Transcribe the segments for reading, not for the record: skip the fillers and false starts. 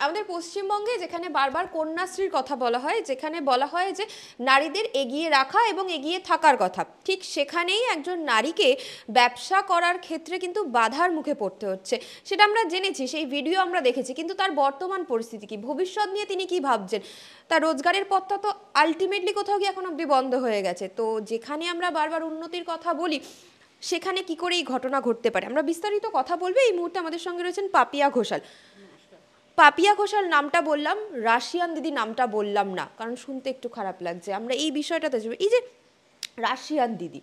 আমাদের পশ্চিমবঙ্গে যেখানে বারবার কন্যাশ্রীর কথা বলা হয়, যেখানে বলা হয় যে নারীদের এগিয়ে রাখা এবং এগিয়ে থাকার কথা, ঠিক সেখানেই একজন নারীকে ব্যবসা করার ক্ষেত্রে কিন্তু বাধার মুখে পড়তে হচ্ছে। সেটা আমরা জেনেছি, সেই ভিডিও আমরা দেখেছি, কিন্তু তার বর্তমান পরিস্থিতি কি, ভবিষ্যৎ নিয়ে তিনি কি ভাবছেন? তার রোজগারের পথটা তো আলটিমেটলি কোথাও কি এখন অবধি বন্ধ হয়ে গেছে। তো যেখানে আমরা বারবার উন্নতির কথা বলি, সেখানে কি করে এই ঘটনা ঘটতে পারে? আমরা বিস্তারিত কথা বলবো। এই মুহূর্তে আমাদের সঙ্গে রয়েছেন পাপিয়া ঘোষাল। পাপিয়া ঘোষাল নামটা বললাম, রাশিয়ান দিদি নামটা বললাম না, কারণ শুনতে একটু খারাপ লাগছে। আমরা এই বিষয়টাতে যাবো, এই যে রাশিয়ান দিদি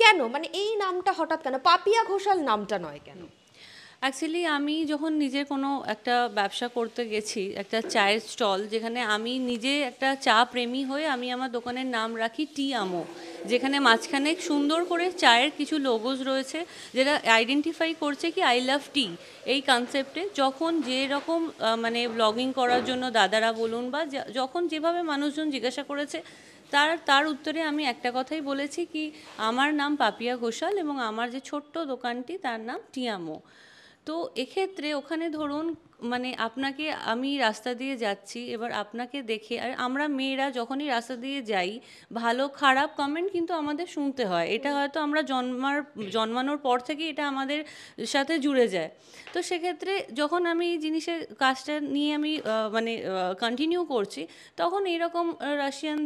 কেন, মানে এই নামটা হঠাৎ কেন, পাপিয়া ঘোষাল নামটা নয় কেন? অ্যাকচুয়ালি আমি যখন নিজের কোনো একটা ব্যবসা করতে গেছি, একটা চায়ের স্টল, যেখানে আমি নিজে একটা চা প্রেমী হয়ে আমি আমার দোকানের নাম রাখি টি আমো, যেখানে মাঝখানে সুন্দর করে চায়ের কিছু লোগোস রয়েছে যেটা আইডেন্টিফাই করছে কি আই লাভ টি। এই কনসেপ্টে যখন যেরকম মানে ব্লগিং করার জন্য দাদারা বলুন বা যখন যেভাবে মানুষজন জিজ্ঞাসা করেছে, তার উত্তরে আমি একটা কথাই বলেছি কি আমার নাম পাপিয়া ঘোষাল এবং আমার যে ছোট্ট দোকানটি তার নাম টিয়ামো। তো এক্ষেত্রে ওখানে ধরুন মানে আপনাকে, আমি রাস্তা দিয়ে যাচ্ছি, এবার আপনাকে দেখে, আর আমরা মেয়েরা যখনই রাস্তা দিয়ে যাই ভালো খারাপ কমেন্ট কিন্তু আমাদের শুনতে হয়, এটা হয়তো আমরা জন্মানোর পর থেকে এটা আমাদের সাথে জুড়ে যায়। তো সেক্ষেত্রে যখন আমি এই জিনিসের কাজটা নিয়ে আমি মানে কন্টিনিউ করছি, তখন এরকম রাশিয়ান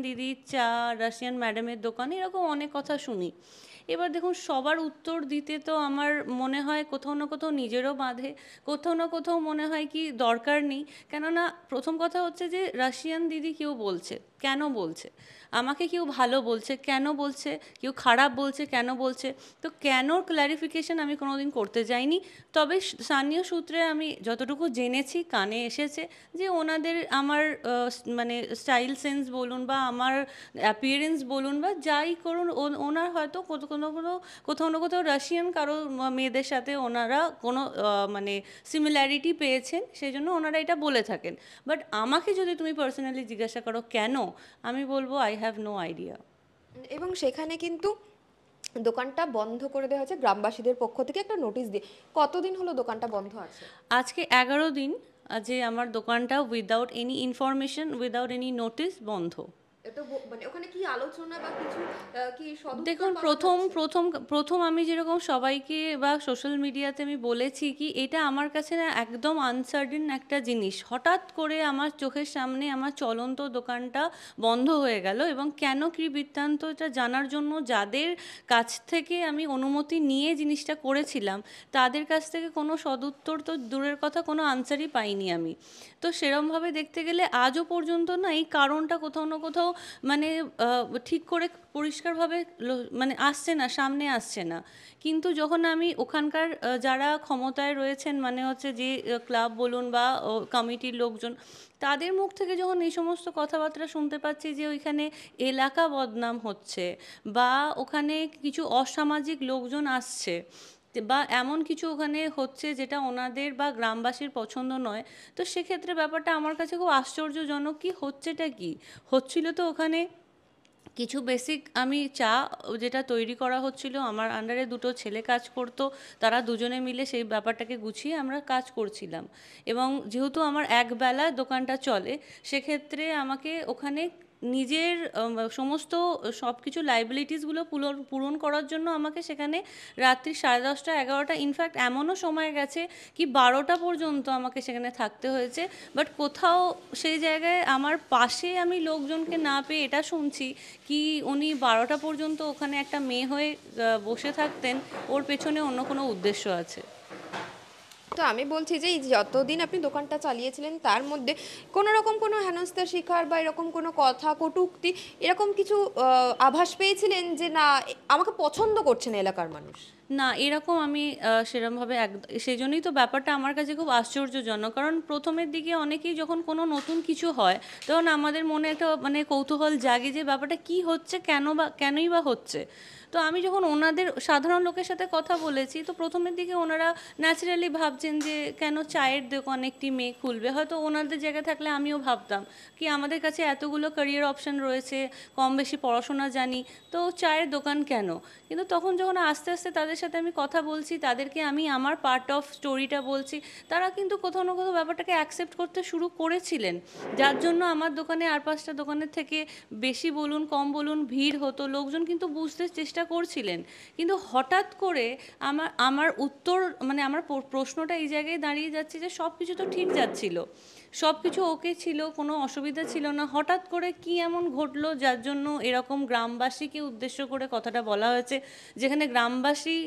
দিদি চা, রাশিয়ান ম্যাডামের দোকান, এরকম অনেক কথা শুনি। এবার দেখুন সবার উত্তর দিতে তো আমার মনে হয় কোথাও না কোথাও নিজেরও বাধে, কোথাও না কোথাও মনে হয় কি দরকার নেই। কেননা প্রথম কথা হচ্ছে যে রাশিয়ান দিদি কেউ বলছে, কেন বলছে? আমাকে কেউ ভালো বলছে, কেন বলছে? কেউ খারাপ বলছে, কেন বলছে? তো কেনর ক্ল্যারিফিকেশন আমি কোনোদিন করতে যাইনি। তবে স্থানীয় সূত্রে আমি যতটুকু জেনেছি, কানে এসেছে যে ওনাদের আমার মানে স্টাইল সেন্স বলুন বা আমার অ্যাপিয়ারেন্স বলুন বা যাই করুন, ওনার হয়তো কোথাও না কোথাও রাশিয়ান কারো মেয়েদের সাথে ওনারা কোনো মানে সিমিলারিটি পেয়েছেন, সেই জন্য ওনারা এটা বলে থাকেন। বাট আমাকে যদি তুমি পার্সোনালি জিজ্ঞাসা করো কেন, আমি বলবো আই হ্যাভ নো আইডিয়া। এবং সেখানে কিন্তু দোকানটা বন্ধ করে দেওয়া হয়েছে গ্রামবাসীদের পক্ষ থেকে একটা নোটিশ দিয়ে। কতদিন হলো দোকানটা বন্ধ আছে? আজকে 11 দিন যে আমার দোকানটা without any information, without any notice বন্ধ। এটা মানে ওখানে কি আলোচনা বা কিছু কি সদুত্তর দেখুন পাওয়া প্রথম যাচ্ছে? প্রথম প্রথম আমি যেরকম সবাইকে বা সোশ্যাল মিডিয়াতে আমি বলেছি কি এটা আমার কাছে না একদম আনসার্টেন একটা জিনিস, হঠাৎ করে আমার চোখের সামনে আমার চলন্ত দোকানটা বন্ধ হয়ে গেল, এবং কেন কী বৃত্তান্ত এটা জানার জন্য যাদের কাছ থেকে আমি অনুমতি নিয়ে জিনিসটা করেছিলাম তাদের কাছ থেকে কোনো সদুত্তর তো দূরের কথা, কোনো আনসারই পাইনি আমি। তো সেরমভাবে দেখতে গেলে আজও পর্যন্ত না এই কারণটা কোথাও না কোথাও মানে ঠিক করে পরিষ্কারভাবে মানে আসছে না, সামনে আসছে না। কিন্তু যখন আমি ওখানকার যারা ক্ষমতায় রয়েছেন, মানে হচ্ছে যে ক্লাব বলুন বা কমিটির লোকজন, তাদের মুখ থেকে যখন এই সমস্ত কথাবার্তা শুনতে পাচ্ছি যে ওইখানে এলাকা বদনাম হচ্ছে বা ওখানে কিছু অসামাজিক লোকজন আসছে বা এমন কিছু ওখানে হচ্ছে যেটা ওনাদের বা গ্রামবাসীর পছন্দ নয়, তো সেক্ষেত্রে ব্যাপারটা আমার কাছে খুব আশ্চর্যজনক। কি হচ্ছেটা কি হচ্ছিল, তো ওখানে কিছু বেসিক আমি চা যেটা তৈরি করা হচ্ছিল, আমার আন্ডারে দুটো ছেলে কাজ করতো, তারা দুজনে মিলে সেই ব্যাপারটাকে গুছিয়ে আমরা কাজ করছিলাম। এবং যেহেতু আমার একবেলা দোকানটা চলে, সেক্ষেত্রে আমাকে ওখানে নিজের সমস্ত সব কিছু লাইবিলিটিসগুলো পূরণ করার জন্য আমাকে সেখানে রাত্রি 10:30 11টা, ইনফ্যাক্ট এমনও সময় গেছে কি 12টা পর্যন্ত আমাকে সেখানে থাকতে হয়েছে। বাট কোথাও সেই জায়গায় আমার পাশে আমি লোকজনকে না পেয়ে এটা শুনছি কি উনি 12টা পর্যন্ত ওখানে একটা মেয়ে হয়ে বসে থাকতেন, ওর পেছনে অন্য কোনো উদ্দেশ্য আছে। তো আমি বলছি যে এই যতদিন আপনি দোকানটা চালিয়েছিলেন তার মধ্যে কোনো রকম কোনো হেনস্থার শিকার বা এরকম কোনো কথা কটূক্তি এরকম কিছু আভাস পেয়েছিলেন যে না আমাকে পছন্দ করছে না এলাকার মানুষ? না, এরকম আমি সেরমভাবে সেই জন্যই তো ব্যাপারটা আমার কাছে খুব আশ্চর্যজনক। কারণ প্রথমের দিকে অনেকেই যখন কোনো নতুন কিছু হয় তখন আমাদের মনে একটা মানে কৌতূহল জাগে যে ব্যাপারটা কী হচ্ছে, কেনই বা হচ্ছে। তো আমি যখন ওনাদের সাধারণ লোকের সাথে কথা বলেছি, তো প্রথমের দিকে ওনারা ন্যাচারালি ভাবছেন যে কেন চায়ের দোকান একটি মেয়ে খুলবে। হয়তো ওনাদের জায়গায় থাকলে আমিও ভাবতাম কি আমাদের কাছে এতগুলো ক্যারিয়ার অপশন রয়েছে, কম বেশি পড়াশোনা জানি, তো চায়ের দোকান কেন। কিন্তু তখন যখন আস্তে আস্তে তাদের সাথে আমি কথা বলছি, তাদেরকে আমি আমার পার্ট অফ স্টোরিটা বলছি, তারা কিন্তু কোথাও না কোথাও ব্যাপারটাকে অ্যাকসেপ্ট করতে শুরু করেছিলেন, যার জন্য আমার দোকানে আর 5টা দোকানের থেকে বেশি বলুন কম বলুন ভিড় হতো, লোকজন কিন্তু বুঝতে চেষ্টা করছিলেন। কিন্তু হঠাৎ করে আমার আমার উত্তর মানে আমার প্রশ্নটা এই জায়গায় দাঁড়িয়ে যাচ্ছে যে সব কিছু তো ঠিক যাচ্ছিল, সব কিছু ওকে ছিল, কোনো অসুবিধা ছিল না, হঠাৎ করে কি এমন ঘটলো যার জন্য এরকম গ্রামবাসীকে উদ্দেশ্য করে কথাটা বলা হয়েছে, যেখানে গ্রামবাসী,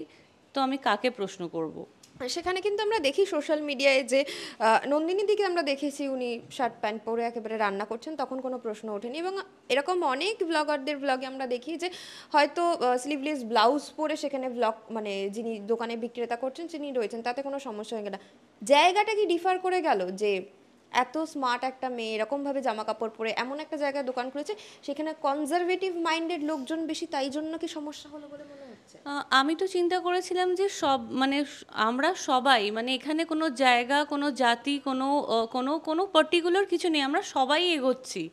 তো আমি কাকে প্রশ্ন করব। সেখানে কিন্তু আমরা দেখি সোশ্যাল মিডিয়ায় যে নন্দিনী দিকে আমরা দেখেছি উনি শার্ট প্যান্ট পরে একেবারে রান্না করছেন, তখন কোনো প্রশ্ন ওঠেনি। এবং এরকম অনেক ব্লগারদের ব্লগে আমরা দেখি যে হয়তো স্লিভলেস ব্লাউজ পরে সেখানে ব্লগ মানে যিনি দোকানে বিক্রেতা করছেন তিনি রয়েছেন, তাতে কোনো সমস্যা হয়ে গেল। জায়গাটা কি ডিফার করে গেল যে এত স্মার্ট একটা মেয়ে এরকমভাবে জামা কাপড় পরে এমন একটা জায়গায় দোকান খুলেছে, সেখানে কনজারভেটিভ মাইন্ডেড লোকজন বেশি, তাই জন্য কি সমস্যা হলো বলে মনে হচ্ছে? আমি তো চিন্তা করেছিলাম যে সব মানে আমরা সবাই মানে এখানে কোনো জায়গা, কোনো জাতি, কোনো কোনো কোনো পার্টিকুলার কিছু নেই, আমরা সবাই এগোচ্ছি।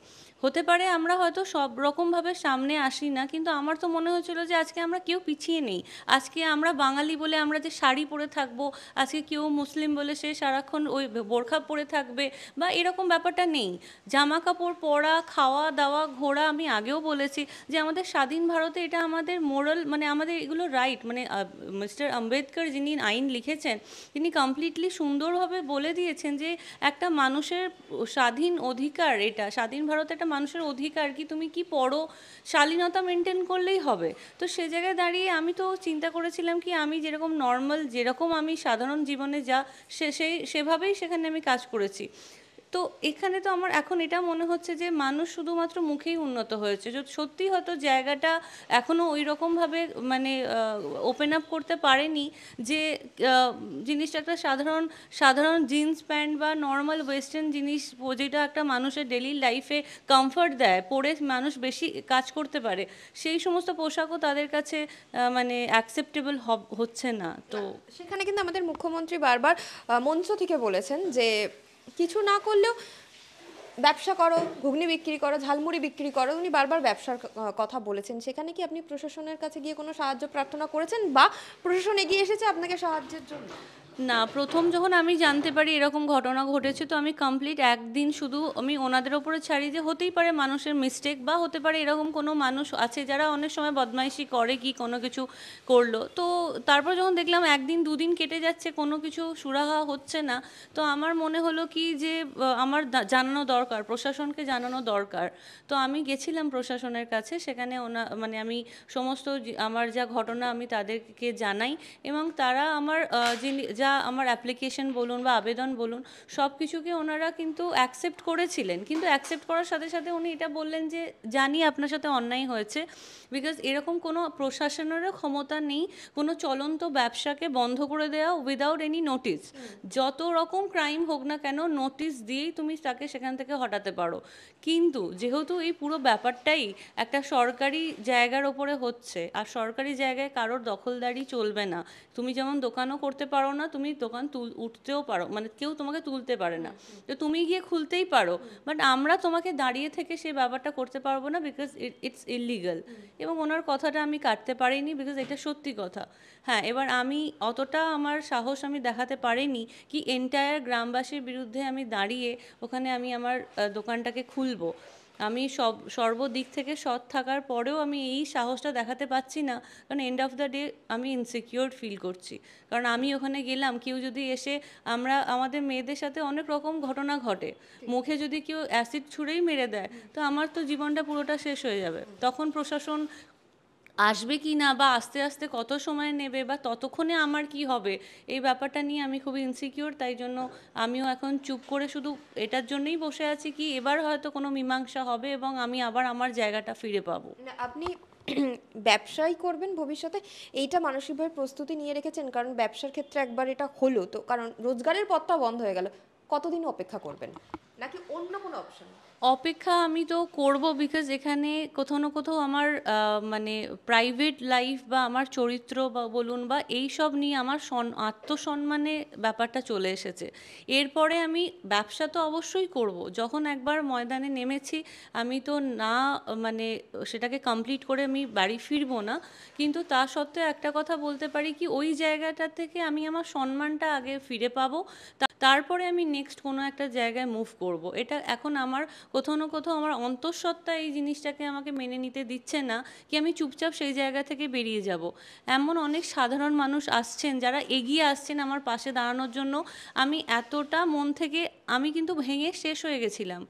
হতে পারে আমরা হয়তো সব রকমভাবে সামনে আসি না, কিন্তু আমার তো মনে হয়েছিল যে আজকে আমরা কেউ পিছিয়ে নেই। আজকে আমরা বাঙালি বলে আমরা যে শাড়ি পরে থাকবো, আজকে কেউ মুসলিম বলে সে সারাক্ষণ ওই বোরখা পরে থাকবে বা এরকম ব্যাপারটা নেই। জামা কাপড় পরা, খাওয়া দাওয়া, ঘোরা, আমি আগেও বলেছি যে আমাদের স্বাধীন ভারতে এটা আমাদের মোরাল মানে আমাদের এগুলো রাইট। মানে মিস্টার আম্বেদকর যিনি আইন লিখেছেন তিনি কমপ্লিটলি সুন্দরভাবে বলে দিয়েছেন যে একটা মানুষের স্বাধীন অধিকার, এটা স্বাধীন ভারতে একটা মানুষের অধিকার কি তুমি কি পড়ো, শালীনতা মেনটেন করলেই হবে। তো সে জায়গায় দাঁড়িয়ে আমি তো চিন্তা করেছিলাম কি আমি যেরকম নর্মাল, যেরকম আমি সাধারণ জীবনে যা সেভাবেই সেখানে আমি কাজ করেছি। তো এখানে তো আমার এখন এটা মনে হচ্ছে যে মানুষ শুধুমাত্র মুখেই উন্নত হয়েছে, সত্যি হয়তো জায়গাটা এখনও ওই রকমভাবে মানে ওপেন আপ করতে পারেনি যে জিনিসটা একটা সাধারণ সাধারণ জিন্স প্যান্ট বা নর্মাল ওয়েস্টার্ন জিনিস যেটা একটা মানুষের ডেলি লাইফে কমফর্ট দেয়, পরে মানুষ বেশি কাজ করতে পারে, সেই সমস্ত পোশাকও তাদের কাছে মানে অ্যাকসেপ্টেবল হচ্ছে না। তো সেখানে কিন্তু আমাদের মুখ্যমন্ত্রী বারবার মঞ্চ থেকে বলেছেন যে কিছু না করলেও ব্যবসা করো, ঘুগনি বিক্রি করো, ঝালমুড়ি বিক্রি করো, উনি বারবার ব্যবসার কথা বলেছেন। সেখানে কি আপনি প্রশাসনের কাছে গিয়ে কোনো সাহায্য প্রার্থনা করেছেন বা প্রশাসন এগিয়ে এসেছে আপনাকে সাহায্যের জন্য? না, প্রথম যখন আমি জানতে পারি এরকম ঘটনা ঘটেছে, তো আমি কমপ্লিট একদিন শুধু আমি ওনাদের ওপরে ছাড়ি যে হতেই পারে মানুষের মিস্টেক, বা হতে পারে এরকম কোনো মানুষ আছে যারা অনেক সময় বদমাইশি করে কি কোনো কিছু করলো। তো তারপর যখন দেখলাম একদিন দুদিন কেটে যাচ্ছে কোনো কিছু সুরাহা হচ্ছে না, তো আমার মনে হলো কি যে আমার জানানো দরকার, প্রশাসনকে জানানো দরকার। তো আমি গেছিলাম প্রশাসনের কাছে, সেখানে মানে আমি সমস্ত আমার যা ঘটনা আমি তাদেরকে জানাই, এবং তারা আমার যা আমার অ্যাপ্লিকেশন বলুন বা আবেদন বলুন সব কিছুকে ওনারা কিন্তু অ্যাকসেপ্ট করেছিলেন। কিন্তু অ্যাকসেপ্ট করার সাথে সাথে উনি এটা বললেন যে জানি আপনার সাথে অন্যায় হয়েছে, বিকজ এরকম কোনো প্রশাসনেরও ক্ষমতা নেই কোনো চলন্ত ব্যবসাকে বন্ধ করে দেওয়া উইদাউট এনি নোটিস। যত রকম ক্রাইম হোক না কেন নোটিস দিয়েই তুমি তাকে সেখান থেকে হটাতে পারো। কিন্তু যেহেতু এই পুরো ব্যাপারটাই একটা সরকারি জায়গার ওপরে হচ্ছে, আর সরকারি জায়গায় কারোর দখলদারি চলবে না, তুমি যেমন দোকানও করতে পারো না, তুমি দোকান উঠতেও পারো মানে কেউ তোমাকে তুলতে পারে না, তো তুমি গিয়ে খুলতেই পারো, বাট আমরা তোমাকে দাঁড়িয়ে থেকে সেই ব্যাপারটা করতে পারবো না, বিকজ ইটস ইললিগাল। এবং ওনার কথাটা আমি কাটতে পারিনি, বিকজ এটা সত্যি কথা। হ্যাঁ, এবার আমি অতটা আমার সাহস আমি দেখাতে পারিনি কি এন্টায়ার গ্রামবাসীর বিরুদ্ধে আমি দাঁড়িয়ে ওখানে আমি আমার দোকানটাকে খুলবো। আমি সর্বদিক থেকে সৎ থাকার পরেও আমি এই সাহসটা দেখাতে পাচ্ছি না, কারণ এন্ড অফ দ্য ডে আমি ইনসিকিউর ফিল করছি। কারণ আমি ওখানে গেলাম, কেউ যদি এসে আমাদের মেয়েদের সাথে অনেক রকম ঘটনা ঘটে, মুখে যদি কেউ অ্যাসিড ছুঁড়েই মেরে দেয়, তো আমার তো জীবনটা পুরোটা শেষ হয়ে যাবে। তখন প্রশাসন আসবে কি না, বা আস্তে আস্তে কত সময় নেবে, বা ততক্ষণে আমার কি হবে, এই ব্যাপারটা নিয়ে আমি খুবই ইনসিকিউর। তাই জন্য আমিও এখন চুপ করে শুধু এটার জন্যই বসে আছি কি এবার হয়তো কোনো মীমাংসা হবে এবং আমি আবার আমার জায়গাটা ফিরে পাবো। আপনি ব্যবসাই করবেন ভবিষ্যতে, এইটা মানসিকভাবে প্রস্তুতি নিয়ে রেখেছেন? কারণ ব্যবসার ক্ষেত্রে একবার এটা হলো তো, কারণ রোজগারের পথটা বন্ধ হয়ে গেল, কতদিন অপেক্ষা করবেন? নাকি অন্য কোনো অপশন? অপেক্ষা আমি তো করব, বিকজ এখানে কোথাও না কোথাও আমার মানে প্রাইভেট লাইফ বা আমার চরিত্র বা বলুন বা এই সব নিয়ে আমার আত্মসম্মানে ব্যাপারটা চলে এসেছে। এরপরে আমি ব্যবসা তো অবশ্যই করব, যখন একবার ময়দানে নেমেছি আমি তো না মানে সেটাকে কমপ্লিট করে আমি বাড়ি ফিরবো না। কিন্তু তা সত্ত্বেও একটা কথা বলতে পারি কি, ওই জায়গাটা থেকে আমি আমার সম্মানটা আগে ফিরে পাবো, তারপরে আমি নেক্সট কোনো একটা জায়গায় মুভ করব। এটা এখন আমার কোথাও না কোথাও আমার অন্তঃসত্ত্বা এই জিনিসটাকে আমাকে মেনে নিতে দিচ্ছে না কি আমি চুপচাপ সেই জায়গা থেকে বেরিয়ে যাব। এমন অনেক সাধারণ মানুষ আসছেন যারা এগিয়ে আসছেন আমার পাশে দাঁড়ানোর জন্য। আমি এতটা মন থেকে আমি কিন্তু ভেঙে শেষ হয়ে গেছিলাম।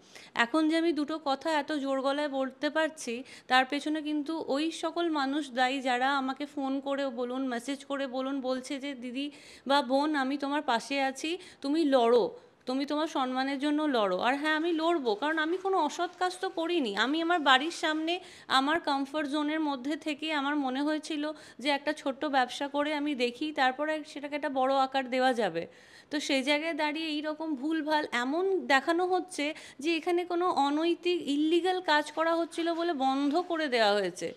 এখন যে আমি দুটো কথা এত জোর গলায় বলতে পারছি, তার পেছনে কিন্তু ওই সকল মানুষ দায়ী যারা আমাকে ফোন করে বলুন, মেসেজ করে বলুন, বলছে যে দিদি বা বোন আমি তোমার পাশে আছি, তুমি লড়ো, তুমি তোমার সম্মানের জন্য লড়ো। আর হ্যাঁ, আমি লড়বো, কারণ আমি কোনো অসৎ কাজ তো করিনি। আমি আমার বাড়ির সামনে আমার কমফর্ট জোনের মধ্যে থেকে আমার মনে হয়েছিল যে একটা ছোট্ট ব্যবসা করে আমি দেখি, তারপরে সেটাকে একটা বড় আকার দেওয়া যাবে। তো সেই জায়গায় দাঁড়িয়ে এইরকম ভুলভাল এমন দেখানো হচ্ছে যে এখানে কোনো অনৈতিক ইল্লিগাল কাজ করা হচ্ছিল বলে বন্ধ করে দেওয়া হয়েছে।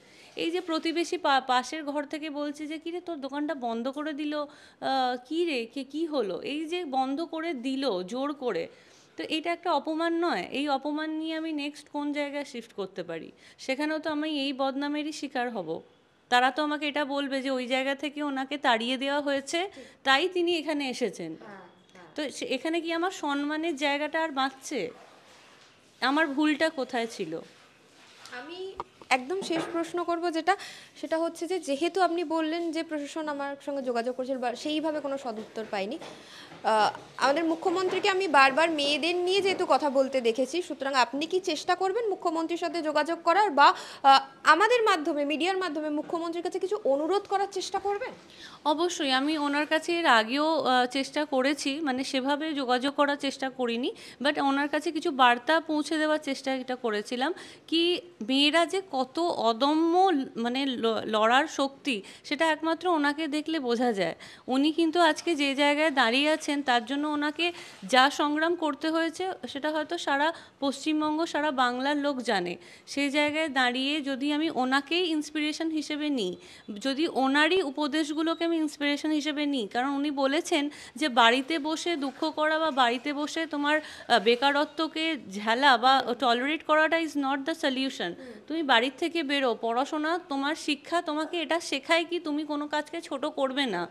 এই যে প্রতিবেশী পাশের ঘর থেকে বলছে যে কিরে তোর দোকানটা বন্ধ করে দিল, কী রে কী হলো, এই যে বন্ধ করে দিল জোর করে, তো এটা একটা অপমান নয়? এই অপমান নিয়ে আমি নেক্সট কোন জায়গায় শিফট করতে পারি? সেখানেও তো আমি এই বদনামেরই শিকার হব। তারা তো আমাকে এটা বলবে যে ওই জায়গা থেকে ওনাকে তাড়িয়ে দেওয়া হয়েছে, তাই তিনি এখানে এসেছেন। তো এখানে কি আমার সম্মানের জায়গাটা আর বাঁচছে? আমার ভুলটা কোথায় ছিল? আমি একদম শেষ প্রশ্ন করব যেটা, সেটা হচ্ছে যে যেহেতু আপনি বললেন যে প্রশাসন আমার সঙ্গে যোগাযোগ করেছিল বা সেইভাবে কোনো সদুত্তর পাইনি, আমাদের মুখ্যমন্ত্রীকে আমি বারবার মেয়েদের নিয়ে যেহেতু কথা বলতে দেখেছি, সুতরাং আপনি কি চেষ্টা করবেন মুখ্যমন্ত্রীর সাথে যোগাযোগ করার বা আমাদের মাধ্যমে মিডিয়ার মাধ্যমে মুখ্যমন্ত্রীর কাছে কিছু অনুরোধ করার চেষ্টা করবেন? অবশ্যই আমি ওনার কাছে এর আগেও চেষ্টা করেছি, মানে সেভাবে যোগাযোগ করার চেষ্টা করিনি, বাট ওনার কাছে কিছু বার্তা পৌঁছে দেওয়ার চেষ্টা এটা করেছিলাম কি মেয়েরা যে কত অদম্য মানে লড়ার শক্তি, সেটা একমাত্র ওনাকে দেখলে বোঝা যায়। উনি কিন্তু আজকে যে জায়গায় দাঁড়িয়ে আছেন তার জন্য ওনাকে যা সংগ্রাম করতে হয়েছে সেটা হয়তো সারা পশ্চিমবঙ্গ সারা বাংলার লোক জানে। সেই জায়গায় দাঁড়িয়ে যদি আমি ওনাকেই ইন্সপিরেশন হিসেবে নিই, যদি ওনারই উপদেশগুলোকে আমি ইন্সপিরেশন হিসেবে নিই, কারণ উনি বলেছেন যে বাড়িতে বসে দুঃখ করা বা বাড়িতে বসে তোমার বেকারত্বকে ঝালা বা টলারেট করাটা ইজ নট দ্য সলিউশন। তুমি বাড়ির থেকে বেরো, পড়াশোনা তোমার শিক্ষা তোমাকে এটা শেখায় কি তুমি কোনো কাজকে ছোট করবে না।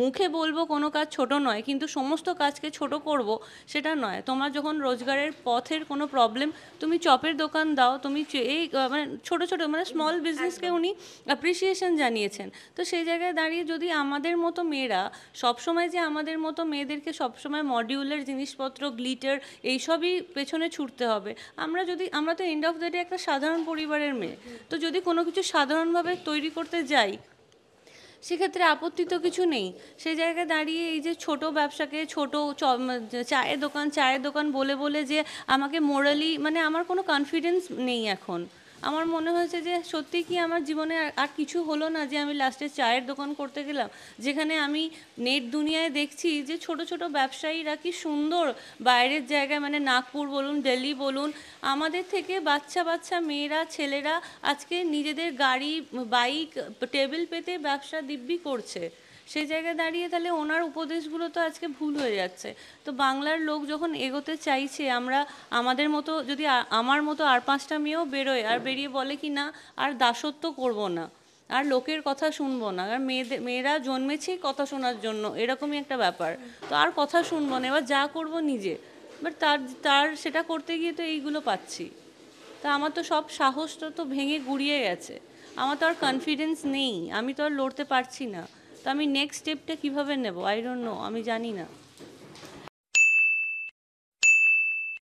মুখে বলবো কোনো কাজ ছোট নয়, কিন্তু সমস্ত কাজকে ছোট করব সেটা নয়। তোমার যখন রোজগারের পথের কোনো প্রবলেম, তুমি চপের দোকান দাও, তুমি এই মানে ছোটো ছোটো মানে স্মল বিজনেসকে উনি অ্যাপ্রিসিয়েশন জানিয়েছেন। তো সেই জায়গায় দাঁড়িয়ে যদি আমাদের মতো মেয়েরা সবসময়, যে আমাদের মতো মেয়েদেরকে সবসময় মডিউলের জিনিসপত্র, গ্লিটার এইসবই পেছনে ছুটতে হবে, আমরা তো এন্ড অফ দ্য ডে একটা সাধারণ পরিবারের মেয়ে, তো যদি কোনো কিছু সাধারণভাবে তৈরি করতে যাই সেক্ষেত্রে আপত্তি তো কিছু নেই। সেই জায়গায় দাঁড়িয়ে এই যে ছোট ব্যবসাকে ছোট চায়ের দোকান বলে বলে যে আমাকে মোরালি মানে আমার কোনো কনফিডেন্স নেই এখন। আমার মনে হয়েছে যে সত্যি কি আমার জীবনে আর কিছু হলো না যে আমি লাস্টে চায়ের দোকান করতে গেলাম, যেখানে আমি নেট দুনিয়ায় দেখছি যে ছোট ছোট ব্যবসায়ীরা কি সুন্দর বাইরের জায়গায় মানে নাগপুর বলুন, দিল্লি বলুন, আমাদের থেকে বাচ্চা বাচ্চা মেয়েরা ছেলেরা আজকে নিজেদের গাড়ি বাইক টেবিল পেতে ব্যবসা দিব্যি করছে। সেই জায়গায় দাঁড়িয়ে তাহলে ওনার উপদেশগুলো তো আজকে ভুল হয়ে যাচ্ছে। তো বাংলার লোক যখন এগোতে চাইছে, আমরা আমাদের মতো যদি আমার মতো আর 5টা মেয়েও বেরোয় আর বেরিয়ে বলে কি না আর দাসত্ব করব না, আর লোকের কথা শুনবো না, আর মেয়েরা জন্মেছেই কথা শোনার জন্য, এরকমই একটা ব্যাপার, তো আর কথা শুনবো না, এবার যা করব নিজে। বাট তার সেটা করতে গিয়ে তো এইগুলো পাচ্ছি। তা আমার তো সব সাহসটা তো ভেঙে গুড়িয়ে গেছে, আমার তো আর কনফিডেন্স নেই, আমি তো আর লড়তে পারছি না। তো আমি নেক্সট স্টেপটা কীভাবে নেব? আই ডোন্ট নো, আমি জানি না।